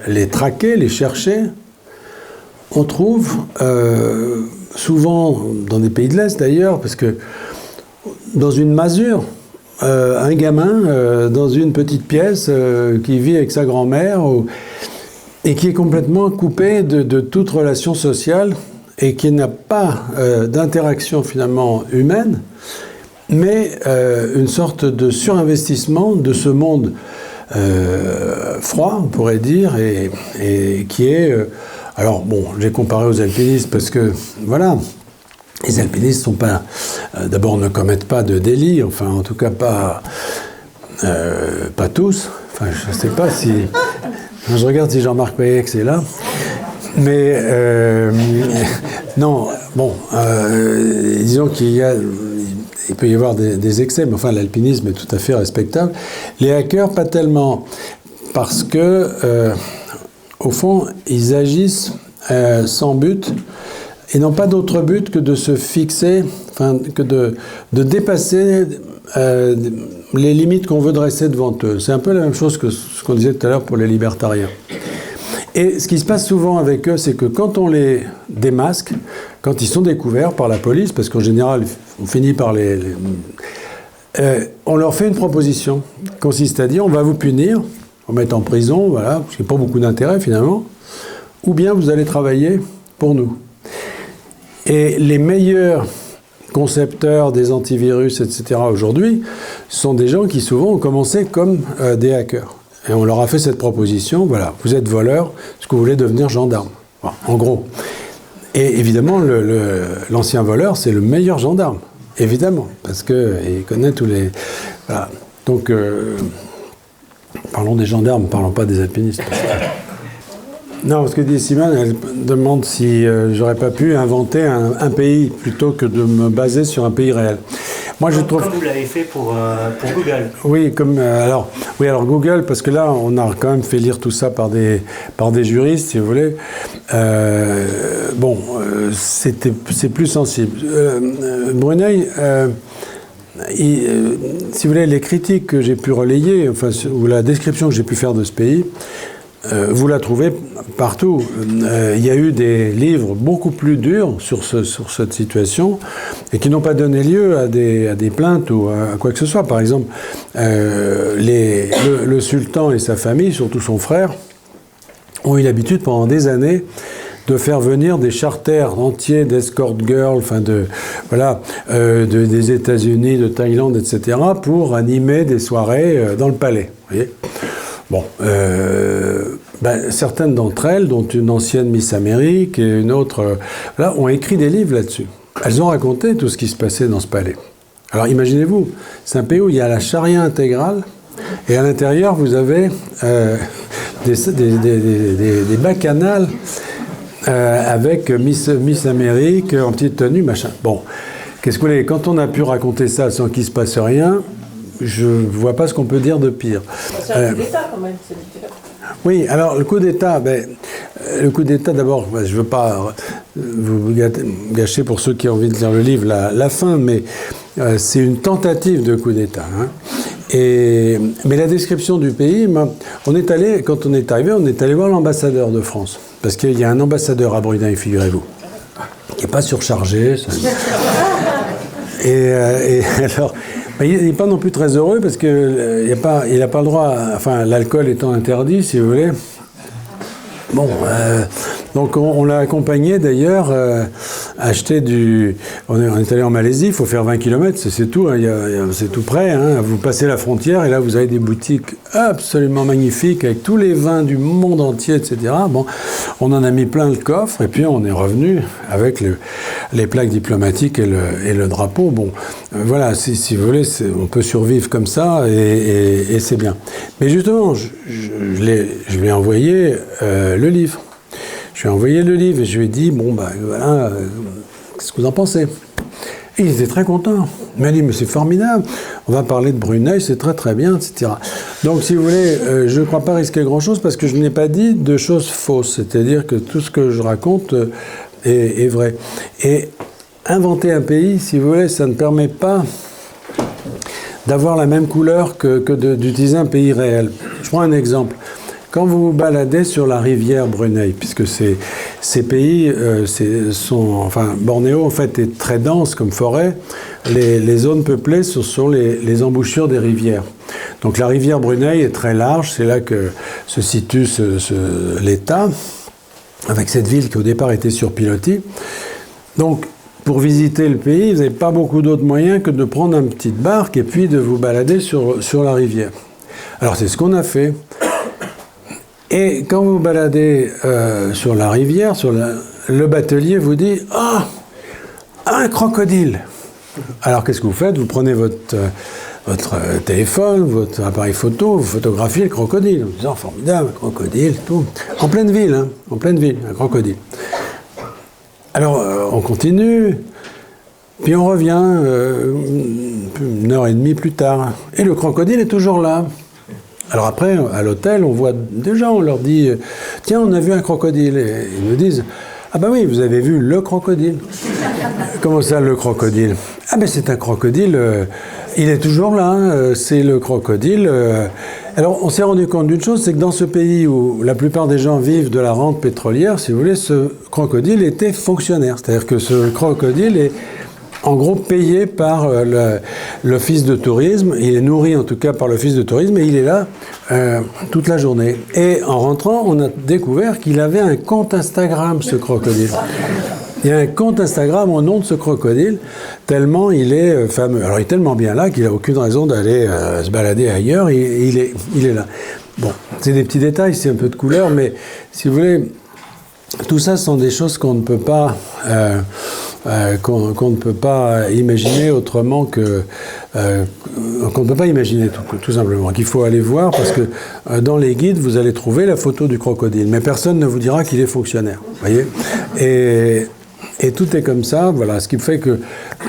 Speaker 2: les traquer, les chercher, on trouve, souvent dans des pays de l'Est d'ailleurs, parce que dans une masure, un gamin dans une petite pièce qui vit avec sa grand-mère et qui est complètement coupé de toute relation sociale et qui n'a pas d'interaction finalement humaine, mais une sorte de surinvestissement de ce monde froid, on pourrait dire, et qui est... alors bon, j'ai comparé aux alpinistes parce que, voilà, les alpinistes sont pas... d'abord, ne commettent pas de délits, enfin, en tout cas, pas tous. Enfin, je ne sais pas si... Je regarde si Jean-Marc Payex est là. Mais, non, bon, disons il peut y avoir des excès, mais enfin, l'alpinisme est tout à fait respectable. Les hackers, pas tellement, parce que, au fond, ils agissent sans but, et n'ont pas d'autre but que de se fixer, enfin, que de dépasser les limites qu'on veut dresser devant eux. C'est un peu la même chose que ce qu'on disait tout à l'heure pour les libertariens. Et ce qui se passe souvent avec eux, c'est que quand on les démasque, quand ils sont découverts par la police, parce qu'en général, on finit par on leur fait une proposition, qui consiste à dire, on va vous punir, on va mettre en prison, voilà, parce qu'il n'y a pas beaucoup d'intérêt finalement, ou bien vous allez travailler pour nous. Et les meilleurs concepteurs des antivirus, etc., aujourd'hui, sont des gens qui souvent ont commencé comme des hackers. Et on leur a fait cette proposition, voilà, vous êtes voleur, est-ce que vous voulez devenir gendarme? Bon, en gros. Et évidemment, l'ancien voleur, c'est le meilleur gendarme, évidemment, parce qu'il connaît tous les... Voilà. Donc, parlons des gendarmes, parlons pas des alpinistes. Non, ce que dit Simone, elle demande si j'aurais pas pu inventer un pays plutôt que de me baser sur un pays réel. Moi, je trouve...
Speaker 3: Comme vous l'avez fait pour Google.
Speaker 2: Oui, alors Google, parce que là, on a quand même fait lire tout ça par des juristes, si vous voulez. C'est plus sensible. Brunei, si vous voulez, les critiques que j'ai pu relayer, ou la description que j'ai pu faire de ce pays, vous la trouvez partout. Il y a eu des livres beaucoup plus durs sur cette situation et qui n'ont pas donné lieu à des plaintes ou à quoi que ce soit. Par exemple, le sultan et sa famille, surtout son frère, ont eu l'habitude pendant des années de faire venir des charters entiers d'escort girls, des États-Unis, de Thaïlande, etc., pour animer des soirées dans le palais. Vous voyez ? Bon, certaines d'entre elles, dont une ancienne Miss Amérique et une autre, ont écrit des livres là-dessus. Elles ont raconté tout ce qui se passait dans ce palais. Alors imaginez-vous, c'est un pays où il y a la charia intégrale, et à l'intérieur, vous avez des bacchanales avec Miss Amérique en petite tenue, machin. Bon, qu'est-ce que vous voulez, quand on a pu raconter ça sans qu'il ne se passe rien, je ne vois pas ce qu'on peut dire de pire.
Speaker 4: C'est un coup d'État quand même, c'est différent.
Speaker 2: Oui, alors le coup d'État, d'abord, je ne veux pas vous gâcher pour ceux qui ont envie de lire le livre la fin, mais c'est une tentative de coup d'État. Hein. Mais la description du pays, quand on est arrivé, on est allé voir l'ambassadeur de France. Parce qu'il y a un ambassadeur à Brunei, figurez-vous, qui n'est pas surchargé. Et alors, il n'est pas non plus très heureux parce qu'il n'a pas le droit, l'alcool étant interdit, si vous voulez. Bon, donc on l'a accompagné d'ailleurs, acheter on est allé en Malaisie, il faut faire 20 km, c'est tout, hein, c'est tout près, hein, vous passez la frontière et là vous avez des boutiques absolument magnifiques avec tous les vins du monde entier, etc. Bon, on en a mis plein le coffre et puis on est revenu avec les plaques diplomatiques et le drapeau. Bon, voilà, si vous voulez, on peut survivre comme ça et c'est bien. Mais justement, je lui ai envoyé le livre. Je lui ai envoyé le livre et je lui ai dit, qu'est-ce que vous en pensez ? Et il était très content. Il m'a dit, mais c'est formidable, on va parler de Brunei, c'est très très bien, etc. Donc si vous voulez, je ne crois pas risquer grand-chose parce que je n'ai pas dit de choses fausses, c'est-à-dire que tout ce que je raconte est vrai. Et inventer un pays, si vous voulez, ça ne permet pas d'avoir la même couleur que d'utiliser un pays réel. Je prends un exemple. Quand vous vous baladez sur la rivière Brunei, puisque ces pays Bornéo en fait est très dense comme forêt, les zones peuplées sont les embouchures des rivières. Donc la rivière Brunei est très large, c'est là que se situe l'État, avec cette ville qui au départ était sur pilotis. Donc pour visiter le pays, vous n'avez pas beaucoup d'autres moyens que de prendre une petite barque et puis de vous balader sur la rivière. Alors c'est ce qu'on a fait. Et quand vous baladez sur la rivière, le batelier vous dit « Ah, un crocodile !» Alors qu'est-ce que vous faites ? Vous prenez votre téléphone, votre appareil photo, vous photographiez le crocodile en disant « Formidable, un crocodile, tout. » En pleine ville, un crocodile. Alors on continue, puis on revient 1h30 plus tard, et le crocodile est toujours là. Alors après, à l'hôtel, on voit des gens, on leur dit « Tiens, on a vu un crocodile ». Et ils nous disent « Ah ben oui, vous avez vu le crocodile ». Comment ça, le crocodile ? Ah ben c'est un crocodile, il est toujours là, c'est le crocodile. Alors on s'est rendu compte d'une chose, c'est que dans ce pays où la plupart des gens vivent de la rente pétrolière, si vous voulez, ce crocodile était fonctionnaire. C'est-à-dire que ce crocodile est en gros payé par l'office de tourisme, il est nourri en tout cas par l'office de tourisme et il est là toute la journée. Et en rentrant, on a découvert qu'il avait un compte Instagram, ce crocodile. Il y a un compte Instagram au nom de ce crocodile, tellement il est fameux. Alors il est tellement bien là qu'il n'a aucune raison d'aller se balader ailleurs, il est là. Bon, c'est des petits détails, c'est un peu de couleur, mais si vous voulez, tout ça sont des choses qu'on ne peut pas... qu'on ne peut pas imaginer autrement que... qu'on ne peut pas imaginer tout simplement, qu'il faut aller voir, parce que dans les guides, vous allez trouver la photo du crocodile, mais personne ne vous dira qu'il est fonctionnaire, voyez. Et tout est comme ça, voilà, ce qui fait que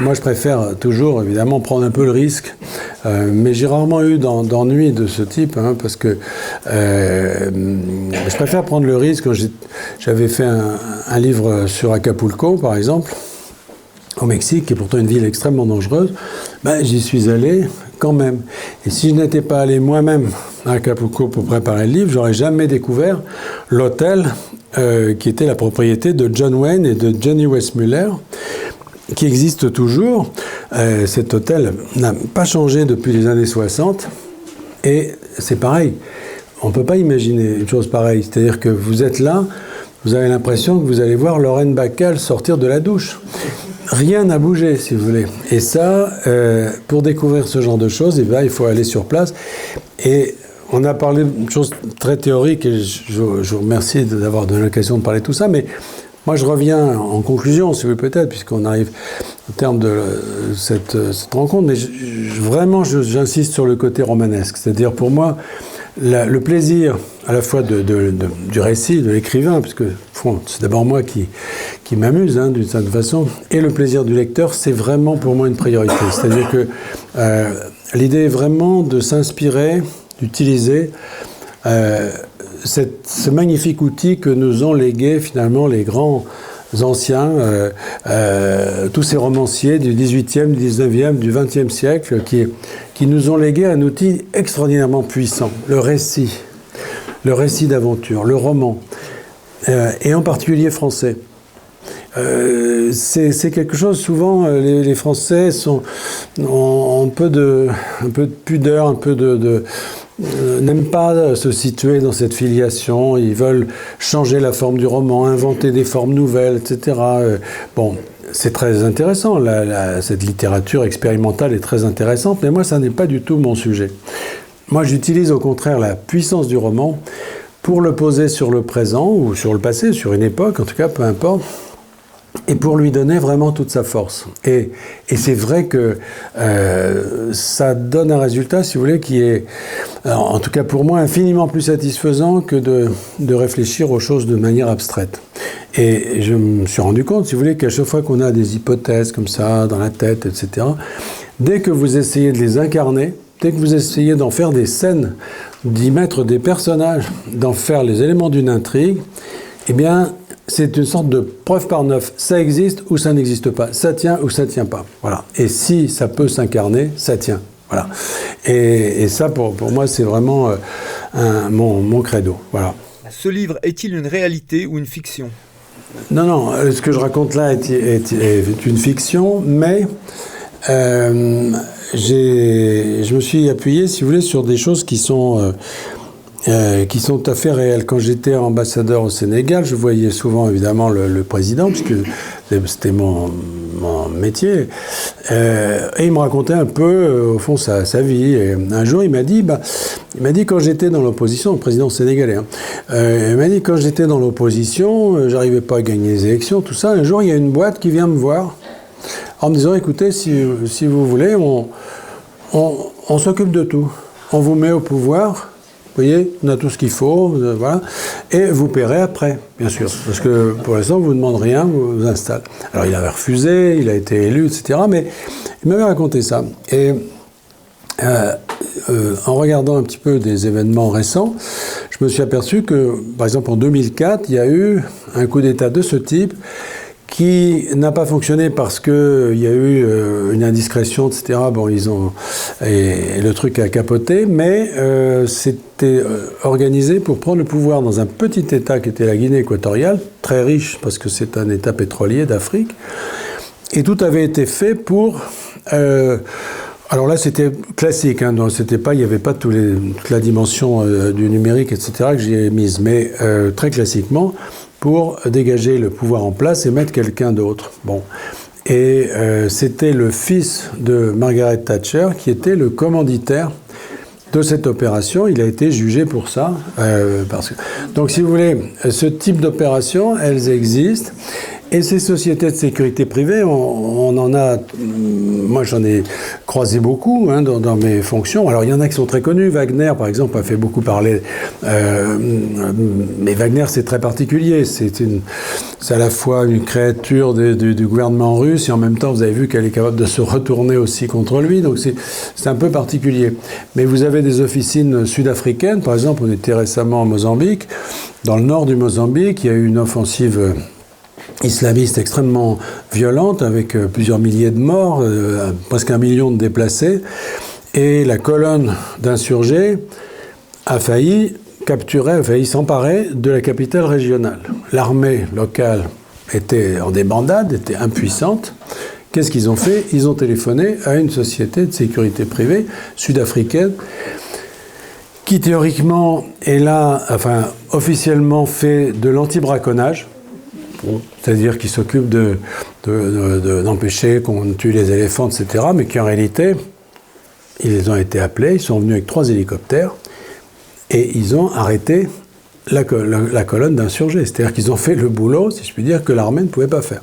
Speaker 2: moi je préfère toujours évidemment prendre un peu le risque, mais j'ai rarement eu d'ennui de ce type, hein, parce que je préfère prendre le risque. Quand j'avais fait un livre sur Acapulco par exemple, au Mexique, qui est pourtant une ville extrêmement dangereuse, ben, j'y suis allé quand même. Et si je n'étais pas allé moi-même à Acapulco pour préparer le livre, j'aurais jamais découvert l'hôtel qui était la propriété de John Wayne et de Johnny Weissmuller, qui existe toujours. Cet hôtel n'a pas changé depuis les années 60, et c'est pareil. On ne peut pas imaginer une chose pareille. C'est-à-dire que vous êtes là, vous avez l'impression que vous allez voir Lorraine Bacal sortir de la douche. Rien n'a bougé, si vous voulez. Et ça, pour découvrir ce genre de choses, eh bien, il faut aller sur place. Et on a parlé de choses très théoriques, et je vous remercie d'avoir donné l'occasion de parler de tout ça, mais moi je reviens en conclusion, si vous voulez, peut-être, puisqu'on arrive au terme de cette rencontre, mais vraiment j'insiste sur le côté romanesque. C'est-à-dire pour moi, le plaisir à la fois du récit, de l'écrivain, puisque c'est d'abord moi qui m'amuse, hein, d'une certaine façon, et le plaisir du lecteur, c'est vraiment pour moi une priorité. C'est-à-dire que l'idée est vraiment de s'inspirer, d'utiliser ce magnifique outil que nous ont légué finalement les grands anciens, tous ces romanciers du XVIIIe, du XIXe, du XXe siècle, qui nous ont légué un outil extraordinairement puissant, le récit d'aventure, le roman, et en particulier français. C'est quelque chose, souvent, les Français ont un peu de pudeur, n'aiment pas se situer dans cette filiation, ils veulent changer la forme du roman, inventer des formes nouvelles, etc. Bon, c'est très intéressant, cette littérature expérimentale est très intéressante, mais moi, ça n'est pas du tout mon sujet. Moi, j'utilise au contraire la puissance du roman pour le poser sur le présent, ou sur le passé, sur une époque, en tout cas, peu importe, et pour lui donner vraiment toute sa force. Et c'est vrai que ça donne un résultat, si vous voulez, qui est, en tout cas pour moi, infiniment plus satisfaisant que de réfléchir aux choses de manière abstraite. Et je me suis rendu compte, si vous voulez, qu'à chaque fois qu'on a des hypothèses comme ça, dans la tête, etc., dès que vous essayez de les incarner, dès que vous essayez d'en faire des scènes, d'y mettre des personnages, d'en faire les éléments d'une intrigue, eh bien, c'est une sorte de preuve par neuf. Ça existe ou ça n'existe pas. Ça tient ou ça ne tient pas. Voilà. Et si ça peut s'incarner, ça tient. Voilà. Et ça, pour moi, c'est vraiment mon credo. Voilà.
Speaker 1: Ce livre est-il une réalité ou une fiction ?
Speaker 2: Non, ce que je raconte là est une fiction, mais je me suis appuyé, si vous voulez, sur des choses qui sont tout à fait réelles. Quand j'étais ambassadeur au Sénégal, je voyais souvent évidemment le président, puisque c'était mon métier, et il me racontait un peu, au fond, sa vie. Et un jour, il m'a dit quand j'étais dans l'opposition, le président sénégalais, il m'a dit quand j'étais dans l'opposition, j'arrivais pas à gagner les élections, tout ça. Un jour, il y a une boîte qui vient me voir en me disant, écoutez, si vous voulez, on s'occupe de tout. On vous met au pouvoir. Vous voyez, on a tout ce qu'il faut, voilà, et vous paierez après, bien sûr, parce que pour l'instant, vous ne demandez rien, vous installez. Alors, il avait refusé, il a été élu, etc., mais il m'avait raconté ça. Et en regardant un petit peu des événements récents, je me suis aperçu que, par exemple, en 2004, il y a eu un coup d'État de ce type qui n'a pas fonctionné parce qu'il y a eu une indiscrétion, etc. Bon, et le truc a capoté, mais c'était organisé pour prendre le pouvoir dans un petit État qui était la Guinée équatoriale, très riche parce que c'est un État pétrolier d'Afrique, et tout avait été fait pour... alors là, c'était classique, hein, donc il n'y avait pas toute la dimension du numérique, etc. que j'y ai mise, mais très classiquement, pour dégager le pouvoir en place et mettre quelqu'un d'autre. Bon. Et c'était le fils de Margaret Thatcher qui était le commanditaire de cette opération. Il a été jugé pour ça. Donc, si vous voulez, ce type d'opération, elles existent. Et ces sociétés de sécurité privée, on en a, moi j'en ai croisé beaucoup dans mes fonctions. Alors il y en a qui sont très connus. Wagner, par exemple, a fait beaucoup parler. Mais Wagner, c'est très particulier. C'est à la fois une créature du gouvernement russe et en même temps, vous avez vu qu'elle est capable de se retourner aussi contre lui. Donc c'est un peu particulier. Mais vous avez des officines sud-africaines. Par exemple, on était récemment en Mozambique. Dans le nord du Mozambique, il y a eu une offensive islamiste extrêmement violente avec plusieurs milliers de morts, presque 1 million de déplacés. Et la colonne d'insurgés a failli s'emparer de la capitale régionale. L'armée locale était en débandade, était impuissante. Qu'est-ce qu'ils ont fait? Ils ont téléphoné à une société de sécurité privée sud-africaine qui théoriquement est là, enfin officiellement fait de l'anti-braconnage. C'est-à-dire qui s'occupe d'empêcher qu'on tue les éléphants, etc., mais qui en réalité, ils ont été appelés, ils sont venus avec 3 hélicoptères, et ils ont arrêté la colonne d'insurgés. C'est-à-dire qu'ils ont fait le boulot, si je puis dire, que l'armée ne pouvait pas faire.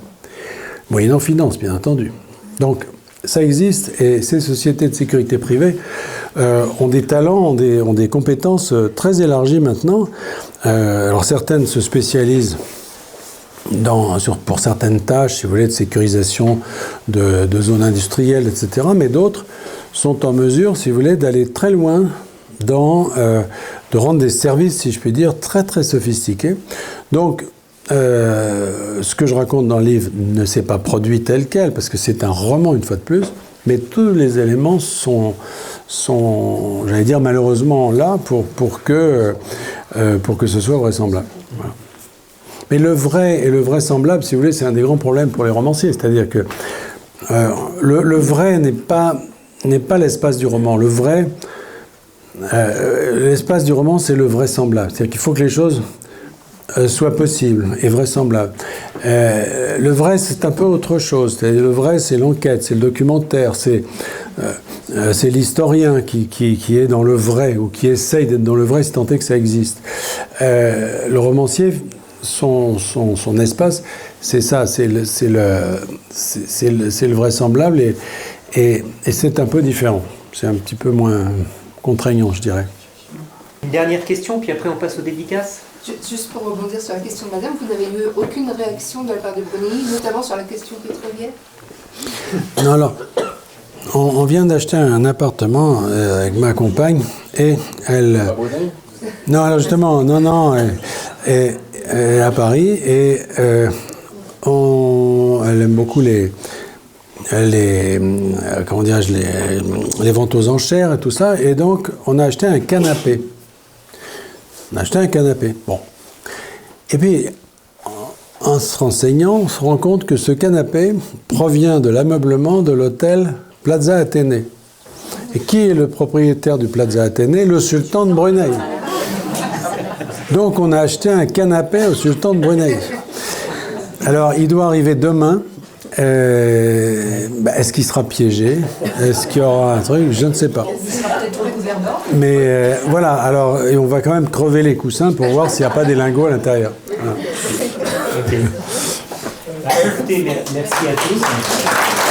Speaker 2: Moyennant finance, bien entendu. Donc, ça existe, et ces sociétés de sécurité privée ont des talents, ont des compétences très élargies maintenant. Alors, certaines se spécialisent pour certaines tâches, si vous voulez, de sécurisation de zones industrielles, etc. Mais d'autres sont en mesure, si vous voulez, d'aller très loin de rendre des services, si je puis dire, très très sophistiqués. Donc, ce que je raconte dans le livre ne s'est pas produit tel quel, parce que c'est un roman une fois de plus, mais tous les éléments sont j'allais dire malheureusement là pour que ce soit vraisemblable. Voilà. Mais le vrai et le vraisemblable, si vous voulez, c'est un des grands problèmes pour les romanciers. C'est-à-dire que le vrai n'est pas l'espace du roman. Le vrai, l'espace du roman, c'est le vraisemblable. C'est-à-dire qu'il faut que les choses soient possibles et vraisemblables. Le vrai, c'est un peu autre chose. C'est-à-dire, le vrai, c'est l'enquête, c'est le documentaire, c'est l'historien qui est dans le vrai ou qui essaye d'être dans le vrai, si tant est que ça existe. Le romancier, son espace, c'est ça, c'est le vraisemblable et c'est un peu différent. C'est un petit peu moins contraignant, je dirais.
Speaker 3: Une dernière question, puis après on passe aux dédicaces.
Speaker 5: Juste pour rebondir sur la question de madame, vous n'avez eu aucune réaction de la part de Bruni, notamment sur la question pétrolière?
Speaker 2: Non, alors, on vient d'acheter un appartement avec ma compagne et elle... Non, alors justement, non, à Paris et elle aime beaucoup les ventes aux enchères et tout ça, et donc on a acheté un canapé. Bon. Et puis, en se renseignant, on se rend compte que ce canapé provient de l'ameublement de l'hôtel Plaza Athénée. Et qui est le propriétaire du Plaza Athénée? Le sultan de Brunei. Donc on a acheté un canapé au sultan de Brunei. Alors il doit arriver demain. Est-ce qu'il sera piégé? Est-ce qu'il y aura un truc? Je ne sais pas. Mais voilà, alors et on va quand même crever les coussins pour voir s'il n'y a pas des lingots à l'intérieur. Voilà.
Speaker 3: Okay. Écoutez, merci à tous.